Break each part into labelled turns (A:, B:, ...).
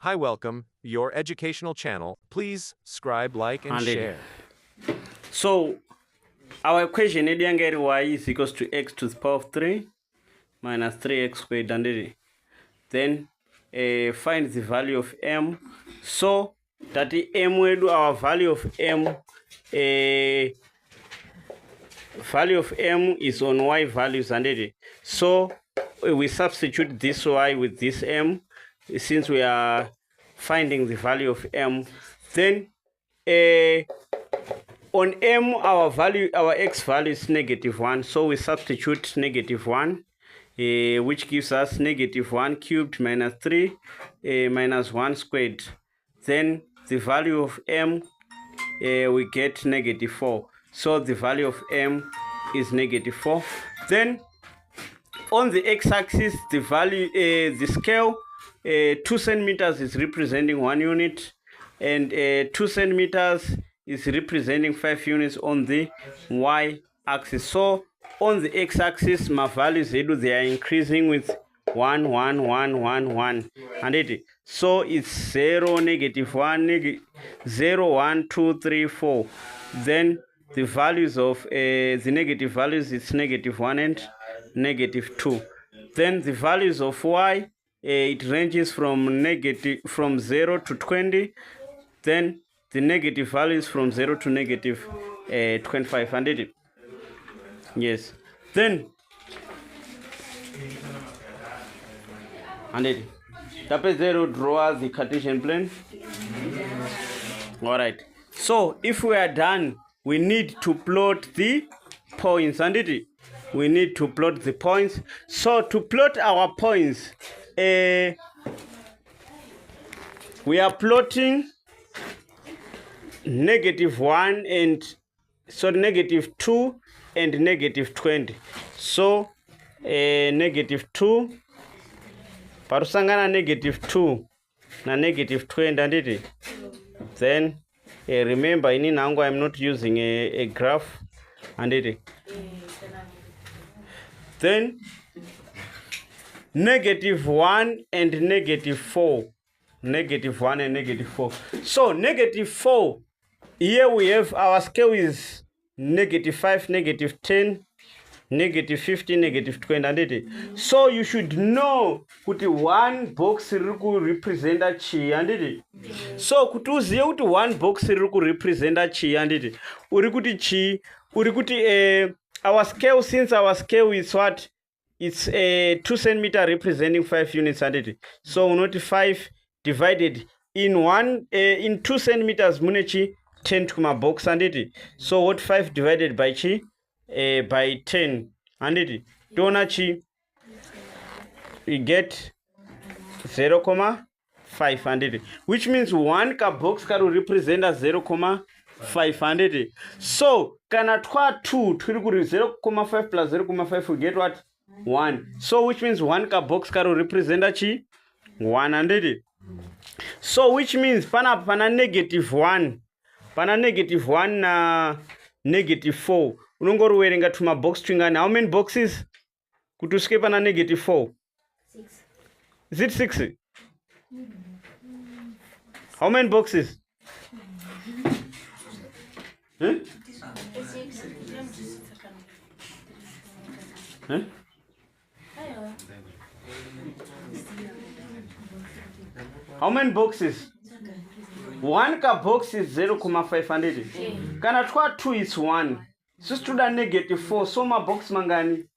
A: Hi, welcome, your educational channel. Please subscribe, like, and share.
B: So our equation get y is equals to x to the power of 3 minus 3x squared, and then find the value of m. So that m will do our value of m. Value of m is on y values, and so we substitute this y with this m since we are finding the value of m. Then on m, our x value is -1, so we substitute -1, which gives us -1 cubed minus 3 minus 1 squared. Then the value of m, we get -4. So the value of m is -4. Then on the x-axis, the value, the scale, 2 centimeters is representing 1 unit, and 2 centimeters is representing 5 units on the y-axis. So on the x-axis, my values they are increasing with 1, 1, 1, 1, 1, and so it's 0, -1, 0, 1, 2, 3, 4. Then the values of the negative values, it's -1 and -2. Then the values of y, it ranges from 0 to 20. Then the negative values from 0 to -25, and yes. Then and tape 0 draw the Cartesian plane. All right. So if we are done, we need to plot the points, and we need to plot the points. So to plot our points, we are plotting -1 and so -2 and -20. So -2 parusangana -2 na -20, and then remember in Nango I'm not using a graph, and then -1 and -4, -1 and -4. So -4, here we have our scale is -5, -10, -15, -20, and so you should know kuti one box riri representa chi, and so kuti uzive kuti one box riri representa chi, and uri kuti chi, uri kuti our scale, since our scale is what, it's 2 centimeter representing 5 units, and so not 5 divided in 2 centimeters munechi 10 to my box, and so what 5 divided by chi by 10, and dona chi we get 0,5, and which means one ka box karu represent 0,5, and so kana twa 2 turi kuri 0,5 plus 0,5 we get what, 1. So which means one ka box karu represent chi 1, and so which means pana -1, pana -1 na -4, unongori werenga tuma box twingani. How many boxes kuti usvike pana -4?
C: 6.
B: Is it 6? How many boxes? Huh? Huh? How many boxes? One ka box is 0,500. Kana twa 2 is 1. So studa -4. So ma box mangani?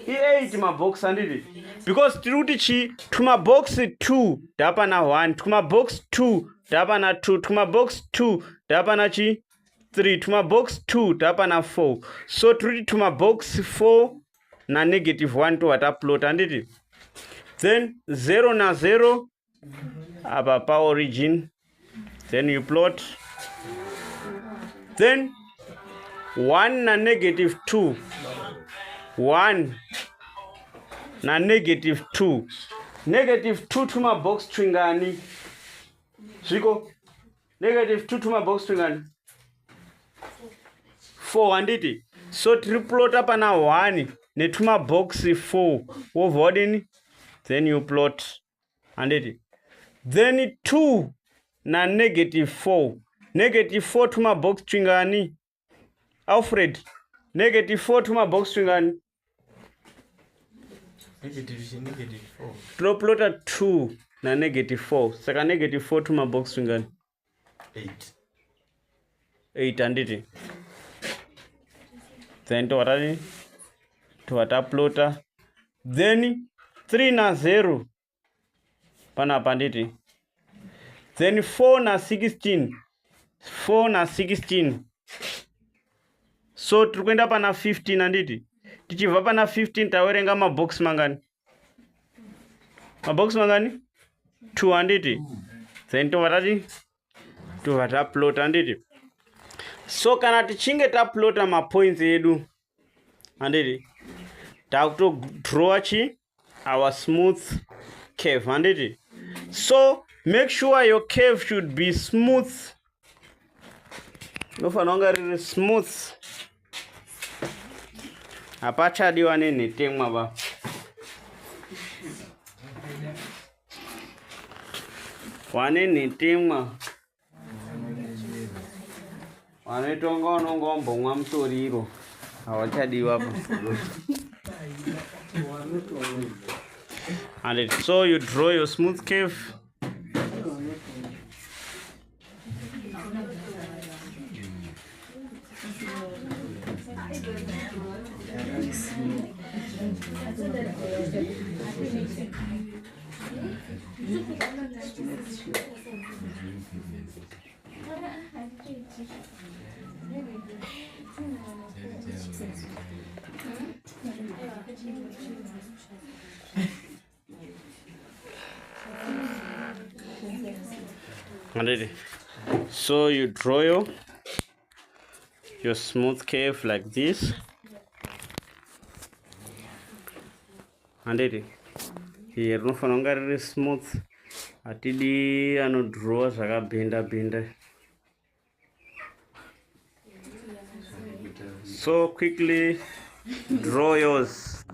B: 8 ma box, and because tiruti chi tuma box 2 dapa na 1, tuma box 2 dapa na 2, tuma box 2 dapa na chi 3, tuma box 2 dapa na 4. So tiruti tuma box 4 na -1 to wata plot, and then 0 na 0 apa pa origin, then you plot. Then 1 na -2, 1 na -2, -2 tuma box twingani zviko, -2 tuma box twingani 4, and so tiri plot apa na 1 netuma box 4 wovhodini then you plot handiti, then 2 na -4. -4 tuma box twingani Alfred, -4 tuma box twingani plota 2 na -4 saka -4 tuma box twingani 8 handiti, then plota then 3 na 0 panapa handiti, then 4 na 16 so tiri kuenda pana 15 handiti, tichibva pana 15 tawerenga mabox mangani 2 handiti, then tobva taplota handiti. So kana tichinge taplota mapoints edu handiti, takutodrawa our smooth curve handiti. So make sure your curve should be smooth, nofanira kunge riri smooth, hapachadiwa nenhetemwa ba. Wane nhetemwa wanoitonga unonga wambomwa mutoriro hawachadiwa pa. And so you draw your smooth curve. So you draw your smooth curve like this, and here rinofanira kunge riri smooth, hatidi anodhrowa zvakabhenda bhenda. So quickly draw yours.